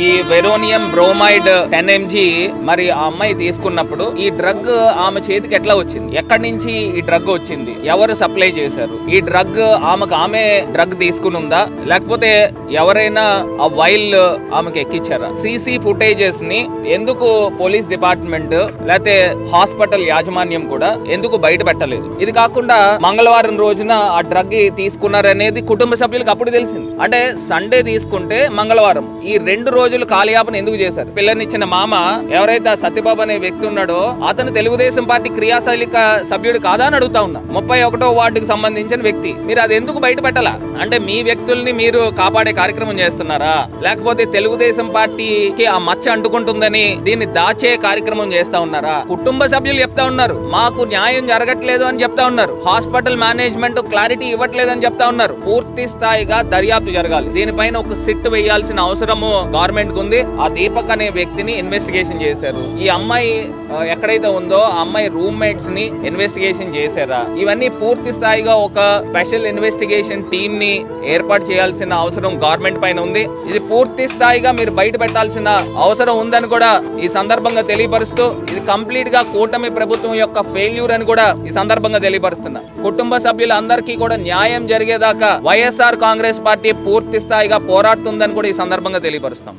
ఈ వెరోనియం bromide 10 mg మరి ఆ అమ్మాయి తీసుకున్నప్పుడు ఈ డ్రగ్ ఆమె చేతికి ఎట్లా వచ్చింది? ఎక్కడి నుంచి ఈ డ్రగ్ వచ్చింది? ఎవరు సప్లై చేశారు? ఈ డ్రగ్ ఆమె డ్రగ్ తీసుకుని ఉందా, లేకపోతే ఎవరైనా ఆ వైల్ ఆమెకి ఎక్కించారా? సీసీ ఫుటేజెస్ ని ఎందుకు పోలీస్ డిపార్ట్మెంట్ లేకపోతే హాస్పిటల్ యాజమాన్యం కూడా ఎందుకు బయట పెట్టలేదు? ఇది కాకుండా మంగళవారం రోజున ఆ డ్రగ్ తీసుకున్నారనేది కుటుంబ సభ్యులకు అప్పుడు తెలిసింది. అంటే సండే తీసుకుంటే మంగళవారం ఈ 2 రోజులు కాలయాపన ఎందుకు చేశారు? పిల్లనిచ్చిన మామ ఎవరైతే సత్యబాబు అనే వ్యక్తి ఉన్నాడో అతను తెలుగుదేశం పార్టీ క్రియాశీలక సభ్యుడు కాదా అని అడుగుతా ఉన్నా. 31వ వార్డుకు సంబంధించిన వ్యక్తి. మీరు అది ఎందుకు బయట పెట్టాలా? అంటే మీ వ్యక్తుల్ని మీరు కాపాడే కార్యక్రమం చేస్తున్నారా, లేకపోతే తెలుగుదేశం పార్టీకి ఆ మచ్చ అంటుకుంటుందని దీన్ని దాచే కార్యక్రమం చేస్తా ఉన్నారా? కుటుంబ సభ్యులు చెప్తా ఉన్నారు మాకు న్యాయం జరగట్లేదు అని చెప్తా ఉన్నారు. హాస్పిటల్ మేనేజ్మెంట్ క్లారిటీ ఇవ్వట్లేదు అని చెప్తా ఉన్నారు. పూర్తి స్థాయిగా దర్యాప్తు జరగాలి. దీనిపైన ఒక సిట్ వేయాల్సిన అవసరము గవర్నమెంట్ ఉంది. ఆ దీపక్ అనే వ్యక్తిని ఇన్వెస్టిగేషన్ చేశారు. ఈ అమ్మాయి ఎక్కడైతే ఉందో ఆ అమ్మాయి రూమ్మేట్స్ ని ఇన్వెస్టిగేషన్ చేశారా? ఇవన్నీ పూర్తి స్థాయిగా ఒక స్పెషల్ ఇన్వెస్టిగేషన్ టీమ్ ని ఏర్పాటు చేయాల్సిన అవసరం గవర్నమెంట్ పైన ఉంది. ఇది పూర్తి స్థాయిగా మీరు బయట పెట్టాల్సిన అవసరం ఉందని కూడా ఈ సందర్భంగా తెలియపరుస్తూ, ఇది కంప్లీట్ గా కూటమి ప్రభుత్వం యొక్క ఫెయిల్యూర్ అని కూడా ఈ సందర్భంగా తెలియపరుస్తున్నా. కుటుంబ సభ్యులందరికీ కూడా న్యాయం జరిగేదాకా వైఎస్ఆర్ కాంగ్రెస్ పార్టీ పూర్తి స్థాయిగా పోరాడుతుందని కూడా ఈ సందర్భంగా తెలియపరుస్తాం.